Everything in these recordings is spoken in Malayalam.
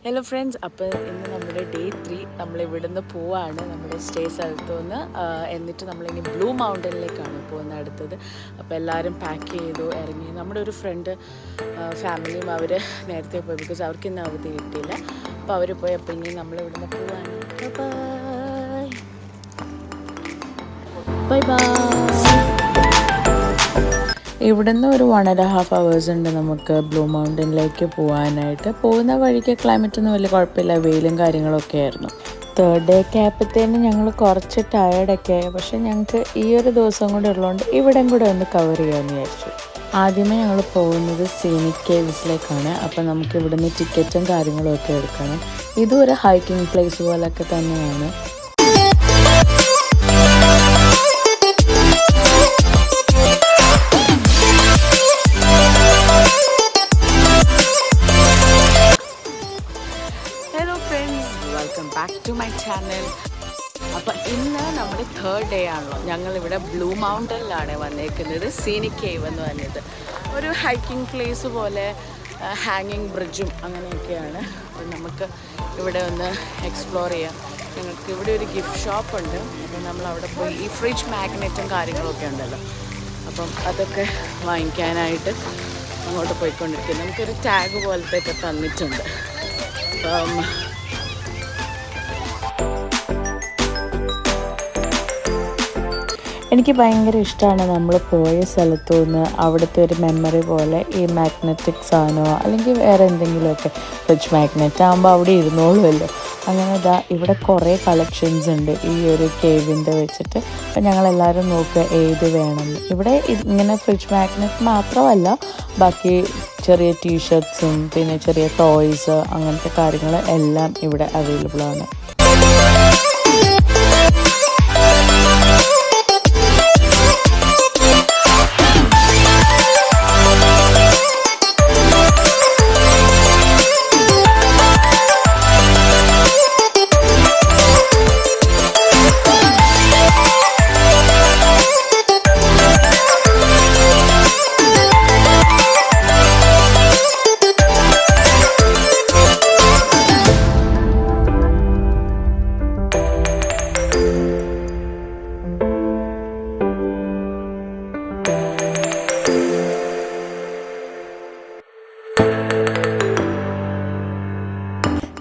ഹലോ ഫ്രണ്ട്സ്, അപ്പോൾ ഇന്ന് നമ്മുടെ ഡേ 3 നമ്മളിവിടുന്ന് പോവാണ് നമ്മുടെ സ്റ്റേ സ്ഥലത്തു നിന്ന്. എന്നിട്ട് നമ്മളിനി ബ്ലൂ മൗണ്ടനിലേക്കാണ് പോകുന്നത് അടുത്തത്. അപ്പോൾ എല്ലാവരും പാക്ക് ചെയ്തു ഇറങ്ങി. നമ്മുടെ ഒരു ഫ്രണ്ട് ഫാമിലിയും അവർ നേരത്തെ പോയി, ബിക്കോസ് അവർക്ക് ഇന്ന് അവധി കിട്ടിയില്ല. അപ്പോൾ അവർ പോയി. അപ്പോൾ ഇനി നമ്മളിവിടുന്ന് പോവാണ്. Bye bye. ഇവിടുന്ന് ഒരു 1.5 hours ഉണ്ട് നമുക്ക് ബ്ലൂ മൗണ്ടനിലേക്ക് പോകാനായിട്ട്. പോകുന്ന വഴിക്ക് ക്ലൈമറ്റൊന്നും വലിയ കുഴപ്പമില്ല, വെയിലും കാര്യങ്ങളൊക്കെ ആയിരുന്നു. 3rd ഡേ ഒക്കെ ആയപ്പോഴത്തേനും ഞങ്ങൾ കുറച്ച് ടയേർഡൊക്കെ ആയി. പക്ഷേ ഞങ്ങൾക്ക് ഈ ഒരു ദിവസം കൂടെ ഉള്ളതുകൊണ്ട് ഇവിടെയും കൂടെ ഒന്ന് കവർ ചെയ്യാമെന്ന് വിചാരിച്ചു. ആദ്യമേ ഞങ്ങൾ പോകുന്നത് സീനിക് കേവ്സിലേക്കാണ്. അപ്പോൾ നമുക്ക് ഇവിടുന്ന് ടിക്കറ്റും കാര്യങ്ങളും ഒക്കെ എടുക്കണം. ഇതും ഒരു ഹൈക്കിംഗ് പ്ലേസ് പോലൊക്കെ തന്നെയാണ്. Welcome back to my channel. അപ്പോൾ ഇന്ന് നമ്മുടെ 3rd ഡേ ആണല്ലോ. ഞങ്ങളിവിടെ ബ്ലൂ മൗണ്ടനിലാണ് വന്നേക്കുന്നത്. സീനിക് കേവ് എന്ന് പറഞ്ഞത് ഒരു ഹൈക്കിംഗ് പ്ലേസ് പോലെ, ഹാങ്ങിങ് ബ്രിഡ്ജും അങ്ങനെയൊക്കെയാണ്. അപ്പോൾ നമുക്ക് ഇവിടെ ഒന്ന് എക്സ്പ്ലോർ ചെയ്യാം. ഞങ്ങൾക്ക് ഇവിടെ ഒരു ഗിഫ്റ്റ് ഷോപ്പ് ഉണ്ട്. അപ്പോൾ നമ്മൾ അവിടെ പോയി ഈ ഫ്രിഡ്ജ് മാഗ്നറ്റും കാര്യങ്ങളൊക്കെ ഉണ്ടല്ലോ, അപ്പം അതൊക്കെ വാങ്ങിക്കാനായിട്ട് അങ്ങോട്ട് പോയിക്കൊണ്ടിരിക്കും. നമുക്കൊരു ടാഗ് പോലത്തെ ഒക്കെ തന്നിട്ടുണ്ട്. അപ്പം എനിക്ക് ഭയങ്കര ഇഷ്ടമാണ് നമ്മൾ പോയ സ്ഥലത്തു നിന്ന് അവിടുത്തെ ഒരു മെമ്മറി പോലെ ഈ മാഗ്നറ്റിക് സാധനമോ അല്ലെങ്കിൽ വേറെ എന്തെങ്കിലുമൊക്കെ, ഫ്രിഡ്ജ് മാഗ്നറ്റ് ആകുമ്പോൾ അവിടെ ഇരുന്നോളുമല്ലോ. അങ്ങനെ ഇവിടെ കുറേ കളക്ഷൻസ് ഉണ്ട് ഈ ഒരു കേവിൻ്റെ വെച്ചിട്ട്. അപ്പം ഞങ്ങളെല്ലാവരും നോക്കുക ഏത് വേണമെന്ന്. ഇവിടെ ഇങ്ങനെ ഫ്രിഡ്ജ് മാഗ്നറ്റ് മാത്രമല്ല, ബാക്കി ചെറിയ ടീഷർട്ട്സും പിന്നെ ചെറിയ ടോയ്സ് അങ്ങനത്തെ കാര്യങ്ങൾ എല്ലാം ഇവിടെ അവൈലബിൾ ആണ്.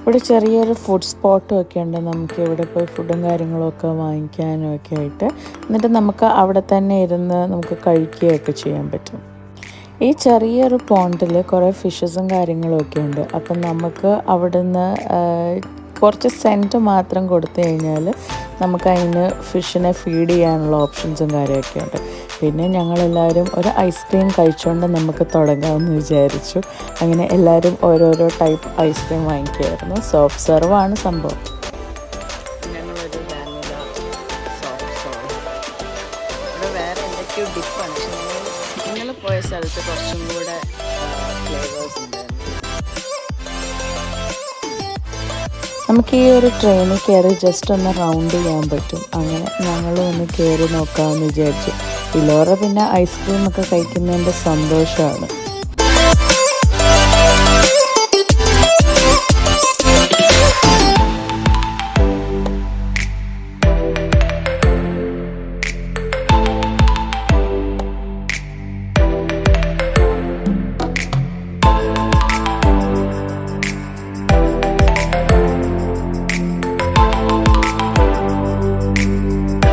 ഇവിടെ ചെറിയൊരു ഫുഡ് സ്പോട്ടും ഒക്കെ ഉണ്ട്. നമുക്ക് ഇവിടെ പോയി ഫുഡും കാര്യങ്ങളൊക്കെ വാങ്ങിക്കാനും ഒക്കെ ആയിട്ട്. എന്നിട്ട് നമുക്ക് അവിടെ തന്നെ ഇരുന്ന് നമുക്ക് കഴിക്കുകയൊക്കെ ചെയ്യാൻ പറ്റും. ഈ ചെറിയൊരു പോണ്ടിൽ കുറേ ഫിഷസും കാര്യങ്ങളും ഒക്കെ ഉണ്ട്. അപ്പം നമുക്ക് അവിടുന്ന് കുറച്ച് സെൻറ്റ് മാത്രം കൊടുത്തു കഴിഞ്ഞാൽ നമുക്കതിന് ഫിഷിനെ ഫീഡ് ചെയ്യാനുള്ള ഓപ്ഷൻസും കാര്യമൊക്കെ ഉണ്ട്. പിന്നെ ഞങ്ങളെല്ലാവരും ഒരു ഐസ്ക്രീം കഴിച്ചുകൊണ്ട് നമുക്ക് തുടങ്ങാമെന്ന് വിചാരിച്ചു. അങ്ങനെ എല്ലാവരും ഓരോരോ ടൈപ്പ് ഐസ്ക്രീം വാങ്ങിക്കുമായിരുന്നു. സോഫ്റ്റ് സെർവാണ് സംഭവം. ഞങ്ങളൊരു വാനില സോഫ്റ്റ് സെർവ്, ഇവിടെ വേറെ എന്തൊക്കെയോ ഡിപ്പാണ്. പക്ഷേ നിങ്ങൾ പോയ സ്ഥലത്ത് കുറച്ചും കൂടെ ഫ്ലേവേഴ്സ് ഉണ്ടായിരുന്നു. നമുക്ക് ഈ ഒരു ട്രെയിനിൽ കയറി ജസ്റ്റ് ഒന്ന് റൗണ്ട് ചെയ്യാൻ പറ്റും. അങ്ങനെ ഞങ്ങളും ഒന്ന് കയറി നോക്കാമെന്ന് വിചാരിച്ചു. ഇലോറ പിന്നെ ഐസ്ക്രീമൊക്കെ കഴിക്കുന്നതിൻ്റെ സന്തോഷമാണ്.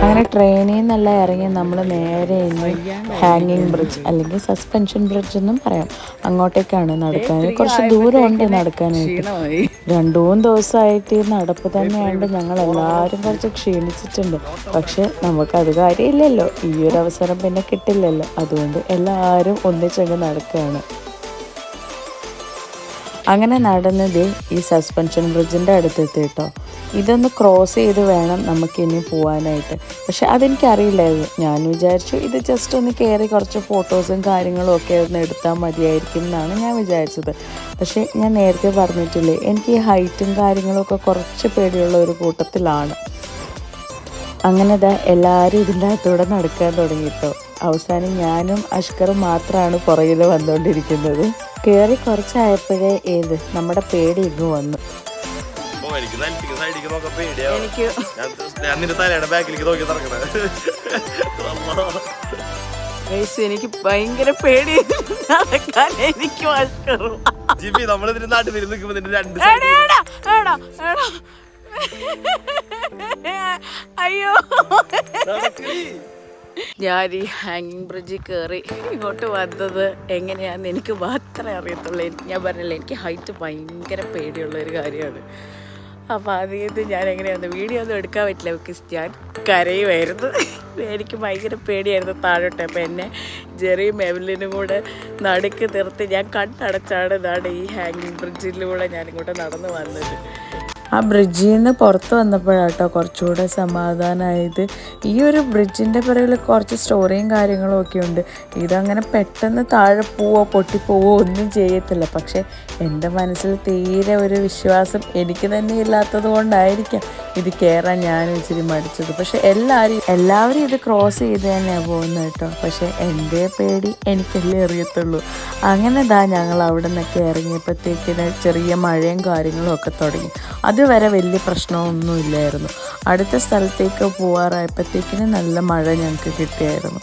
അങ്ങനെ ട്രെയിനിൽ നിന്നെല്ലാം ഇറങ്ങി നമ്മൾ നേരെ ഇനി ഹാങ്ങിങ് ബ്രിഡ്ജ് അല്ലെങ്കിൽ സസ്പെൻഷൻ ബ്രിഡ്ജ് എന്നും പറയാം, അങ്ങോട്ടേക്കാണ് നടക്കാൻ. കുറച്ച് ദൂരമുണ്ട് നടക്കാനായിട്ട്. 2-3 ദിവസമായിട്ട് ഈ നടപ്പ് തന്നെയാണ്ട് ഞങ്ങളെല്ലാവരും കുറച്ച് ക്ഷീണിച്ചിട്ടുണ്ട്. പക്ഷെ നമുക്കത് കാര്യമില്ലല്ലോ, ഈ ഒരു അവസരം പിന്നെ കിട്ടില്ലല്ലോ. അതുകൊണ്ട് എല്ലാവരും ഒന്നിച്ചങ്ങ് നടക്കുകയാണ്. അങ്ങനെ നടന്നത് ഈ സസ്പെൻഷൻ ബ്രിഡ്ജിൻ്റെ അടുത്തെത്തി കേട്ടോ. ഇതൊന്ന് ക്രോസ് ചെയ്ത് വേണം നമുക്കിനി പോകാനായിട്ട്. പക്ഷെ അതെനിക്കറിയില്ലായിരുന്നു. ഞാൻ വിചാരിച്ചു ഇത് ജസ്റ്റ് ഒന്ന് കയറി കുറച്ച് ഫോട്ടോസും കാര്യങ്ങളും ഒക്കെ ഒന്ന് എടുത്താൽ മതിയായിരിക്കും എന്നാണ് ഞാൻ വിചാരിച്ചത്. പക്ഷേ ഞാൻ നേരത്തെ പറഞ്ഞിട്ടില്ലേ, എനിക്ക് ഈ ഹൈറ്റും കാര്യങ്ങളൊക്കെ കുറച്ച് പേടിയുള്ള ഒരു കൂട്ടത്തിലാണ്. അങ്ങനെ എല്ലാവരും ഇതിൻ്റെ അകത്തൂടെ നടക്കാൻ തുടങ്ങി കേട്ടോ. അവസാനം ഞാനും അഷ്കറും മാത്രമാണ് പുറകിൽ വന്നുകൊണ്ടിരിക്കുന്നത്. കയറി കുറച്ചായപ്പോഴേ നമ്മുടെ പേടി ഇങ്ങ് വന്നു. എനിക്ക് ഭയങ്കര പേടി നടക്കാൻ. എനിക്ക് അയ്യോ, ഞാൻ ഈ ഹാങ്ങിങ് ബ്രിഡ്ജിൽ കയറി ഇങ്ങോട്ട് വന്നത് എങ്ങനെയാണെന്ന് എനിക്ക് മാത്രമേ അറിയത്തുള്ളൂ. ഞാൻ പറഞ്ഞില്ല, എനിക്ക് ഹൈറ്റ് ഭയങ്കര പേടിയുള്ളൊരു കാര്യമാണ്. അപ്പോൾ ആദ്യത്തെ ഞാൻ എങ്ങനെയായിരുന്നു വീഡിയോ ഒന്നും എടുക്കാൻ പറ്റില്ല, ബിക്കോസ് ഞാൻ കരയുമായിരുന്നു. എനിക്ക് ഭയങ്കര പേടിയായിരുന്നു താഴോട്ടെ. അപ്പോൾ എന്നെ ജെറിയും എവലിനും കൂടെ നടുക്ക് നിർത്തി ഞാൻ കണ്ണടച്ചാണ് ഈ ഹാങ്ങിങ് ബ്രിഡ്ജിലൂടെ ഞാനിങ്ങോട്ട് നടന്നു വന്നത്. ആ ബ്രിഡ്ജിൽ നിന്ന് പുറത്ത് വന്നപ്പോഴാട്ടോ കുറച്ചുകൂടെ സമാധാനമായത്. ഈ ഒരു ബ്രിഡ്ജിൻ്റെ പിറകിൽ കുറച്ച് സ്റ്റോറിയും കാര്യങ്ങളും ഒക്കെ ഉണ്ട്. ഇതങ്ങനെ പെട്ടെന്ന് താഴെ പോവോ പൊട്ടിപ്പോവോ ഒന്നും ചെയ്യത്തില്ല. പക്ഷേ എൻ്റെ മനസ്സിൽ തീരെ ഒരു വിശ്വാസം എനിക്ക് തന്നെ ഇല്ലാത്തത് കൊണ്ടായിരിക്കാം ഇത് കയറാൻ ഞാൻ ഇച്ചിരി മടിച്ചത്. പക്ഷെ എല്ലാവരും ഇത് ക്രോസ് ചെയ്ത് തന്നെയാണ് പോകുന്നത് കേട്ടോ. പക്ഷേ എൻ്റെ പേടി എനിക്കല്ലേ അറിയത്തുള്ളൂ. അങ്ങനെ ഞങ്ങൾ അവിടെ നിന്നൊക്കെ ഇറങ്ങിയപ്പോഴത്തേക്കിന് ചെറിയ മഴയും കാര്യങ്ങളും ഒക്കെ തുടങ്ങി. അതുവരെ വലിയ പ്രശ്നമൊന്നുമില്ലായിരുന്നു. അടുത്ത സ്ഥലത്തേക്ക് പോകാറായപ്പോഴത്തേക്കിന് നല്ല മഴ ഞങ്ങൾക്ക് കിട്ടിയായിരുന്നു.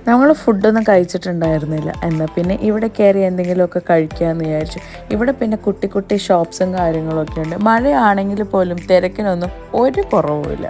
നമ്മൾ ഫുഡൊന്നും കഴിച്ചിട്ടുണ്ടായിരുന്നില്ല. എന്നാൽ പിന്നെ ഇവിടെ കയറി എന്തെങ്കിലുമൊക്കെ കഴിക്കാമെന്ന് വിചാരിച്ചു. ഇവിടെ പിന്നെ കുട്ടി കുട്ടി ഷോപ്സും കാര്യങ്ങളൊക്കെ ഉണ്ട്. മഴയാണെങ്കിൽ പോലും തിരക്കിനൊന്നും ഒരു കുറവുമില്ല.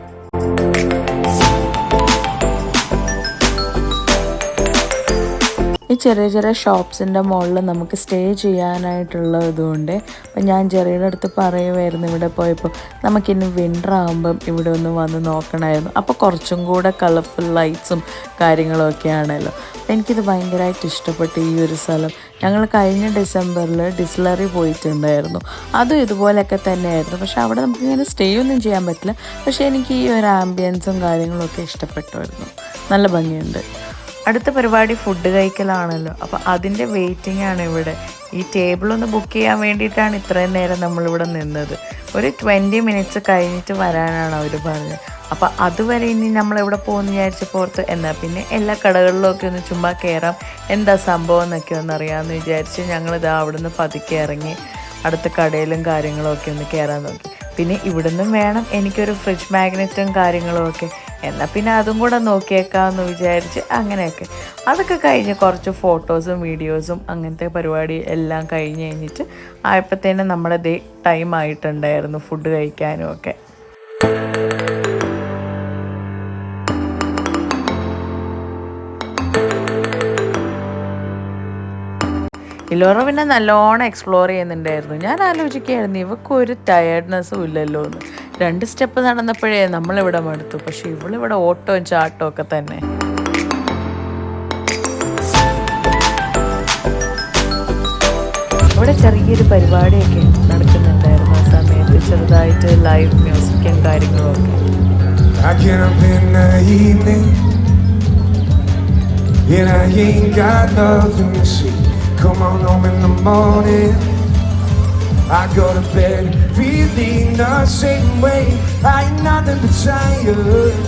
ഈ ചെറിയ ചെറിയ ഷോപ്സിൻ്റെ മുകളിൽ നമുക്ക് സ്റ്റേ ചെയ്യാനായിട്ടുള്ളതുകൊണ്ട് അപ്പം ഞാൻ ചെറിയുടെ അടുത്ത് പറയുമായിരുന്നു ഇവിടെ പോയപ്പോൾ നമുക്കിന്ന് വിൻ്റർ ആകുമ്പം ഇവിടെ ഒന്ന് വന്ന് നോക്കണമായിരുന്നു. അപ്പോൾ കുറച്ചും കൂടെ കളർഫുൾ ലൈറ്റ്സും കാര്യങ്ങളൊക്കെ ആണല്ലോ. അപ്പം എനിക്കിത് ഭയങ്കരമായിട്ട് ഇഷ്ടപ്പെട്ടു ഈ ഒരു സ്ഥലം. ഞങ്ങൾ കഴിഞ്ഞ ഡിസംബറിൽ ഡിസ്റ്റിലറി പോയിട്ടുണ്ടായിരുന്നു. അതും ഇതുപോലെയൊക്കെ തന്നെയായിരുന്നു. പക്ഷേ അവിടെ നമുക്കിങ്ങനെ സ്റ്റേ ഒന്നും ചെയ്യാൻ പറ്റില്ല. പക്ഷേ എനിക്ക് ഈ ഒരു ആംബിയൻസും കാര്യങ്ങളൊക്കെ ഇഷ്ടപ്പെട്ടുമായിരുന്നു. നല്ല ഭംഗിയുണ്ട്. അടുത്ത പരിപാടി ഫുഡ് കഴിക്കലാണല്ലോ. അപ്പോൾ അതിൻ്റെ വെയിറ്റിംഗ് ആണ് ഇവിടെ. ഈ ടേബിളൊന്ന് ബുക്ക് ചെയ്യാൻ വേണ്ടിയിട്ടാണ് ഇത്രയും നേരം നമ്മളിവിടെ നിന്നത്. ഒരു 20 മിനിറ്റ്സ് കഴിഞ്ഞിട്ട് വരാനാണ് അവർ പറഞ്ഞത്. അപ്പോൾ അതുവരെ ഇനി നമ്മളിവിടെ പോകുമെന്ന് വിചാരിച്ച് പുറത്ത് എന്നാൽ പിന്നെ എല്ലാ കടകളിലൊക്കെ ഒന്ന് ചുമ്മാ കയറാം, എന്താ സംഭവം എന്നൊക്കെ ഒന്ന് അറിയാമെന്ന് വിചാരിച്ച് ഞങ്ങളിതാ അവിടെ നിന്ന് പതുക്കെ ഇറങ്ങി അടുത്ത കടയിലും കാര്യങ്ങളൊക്കെ ഒന്ന് കയറാൻ നോക്കി. പിന്നെ ഇവിടുന്നും വേണം എനിക്കൊരു ഫ്രിഡ്ജ് മാഗ്നറ്റും കാര്യങ്ങളും ഒക്കെ. എന്നാൽ പിന്നെ അതും കൂടെ നോക്കിയേക്കാമെന്ന് വിചാരിച്ച് അങ്ങനെയൊക്കെ അതൊക്കെ കഴിഞ്ഞ് കുറച്ച് ഫോട്ടോസും വീഡിയോസും അങ്ങനത്തെ പരിപാടി എല്ലാം കഴിഞ്ഞിട്ട് ആയപ്പോഴത്തേനും നമ്മുടെ ടൈം ആയിട്ടുണ്ടായിരുന്നു ഫുഡ് കഴിക്കാനും ഒക്കെ. ഇലോറ പിന്നെ നല്ലോണം എക്സ്പ്ലോർ ചെയ്യുന്നുണ്ടായിരുന്നു. ഞാൻ ആലോചിക്കുകയായിരുന്നു ഇവക്കൊരു ടയർഡ്നെസ്സും ഇല്ലല്ലോ എന്ന്. 2 സ്റ്റെപ്പ് നടന്നപ്പോഴേ നമ്മളിവിടെ മടുത്തു. പക്ഷെ ഇവളിവിടെ ഓട്ടവും ചാട്ടവും ഒക്കെ തന്നെ. ഇവിടെ ചെറിയൊരു പരിപാടിയൊക്കെ നടക്കുന്നുണ്ടായിരുന്നു. ആ സമയത്ത് ചെറുതായിട്ട് ലൈവ് മ്യൂസിക്കും കാര്യങ്ങളും ഒക്കെ. Come on home in the morning. I go to bed feeling the same way. I ain't nothing but tired.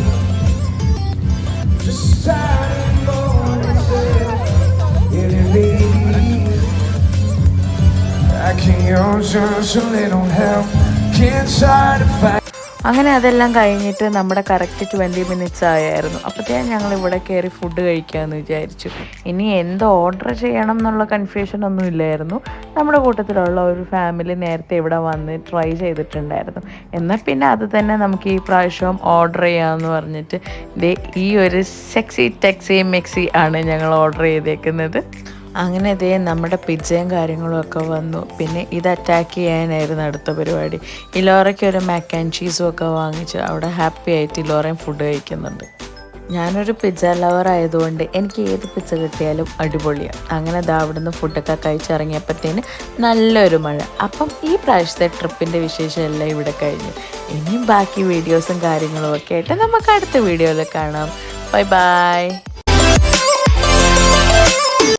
Just tired morning. I can't use just a little help. Can't try to fight. അങ്ങനെ അതെല്ലാം കഴിഞ്ഞിട്ട് നമ്മുടെ കറക്റ്റ് 20 മിനിറ്റ്സ് ആയായിരുന്നു. അപ്പോഴത്തേക്കും ഞങ്ങൾ ഇവിടെ കയറി ഫുഡ് കഴിക്കാമെന്ന് വിചാരിച്ചു. ഇനി എന്ത് ഓർഡർ ചെയ്യണം എന്നുള്ള കൺഫ്യൂഷൻ ഒന്നും ഇല്ലായിരുന്നു. നമ്മുടെ കൂട്ടത്തിലുള്ള ഒരു ഫാമിലി നേരത്തെ ഇവിടെ വന്ന് ട്രൈ ചെയ്തിട്ടുണ്ടായിരുന്നു. എന്നാൽ പിന്നെ അത് തന്നെ നമുക്ക് ഈ പ്രാവശ്യം ഓർഡർ ചെയ്യാമെന്ന് പറഞ്ഞിട്ട് ഈ ഒരു സെക്സി ടെക്സി മിക്സി ആണ് ഞങ്ങൾ ഓർഡർ ചെയ്തേക്കുന്നത്. അങ്ങനെ നമ്മുടെ പിzzയും കാര്യങ്ങളും ഒക്കെ വന്നു. പിന്നെ ഇത് അറ്റാക്ക് ചെയ്യാനായിരുന്നു അടുത്ത പരിപാടി. ഇലോറയ്ക്ക് ഒരു മാക്ക് ആൻഡ് ചീസും ഒക്കെ വാങ്ങിച്ച് അവിടെ ഹാപ്പി ആയിട്ട് ഇലോറയും ഫുഡ് കഴിക്കുന്നുണ്ട്. ഞാനൊരു പിസ്സ ലവർ ആയതുകൊണ്ട് എനിക്ക് ഏത് പിസ്സ കിട്ടിയാലും അടിപൊളിയാണ്. അങ്ങനെ അവിടുന്ന് ഫുഡൊക്കെ കഴിച്ചിറങ്ങിയപ്പോഴത്തേന് നല്ലൊരു മഴ. അപ്പം ഈ പ്രാവശ്യത്തെ ട്രിപ്പിൻ്റെ വിശേഷം എല്ലാം ഇവിടെ കഴിഞ്ഞു. ഇനിയും ബാക്കി വീഡിയോസും കാര്യങ്ങളും ഒക്കെ ആയിട്ട് നമുക്ക് അടുത്ത വീഡിയോയിൽ കാണാം. Bye bye.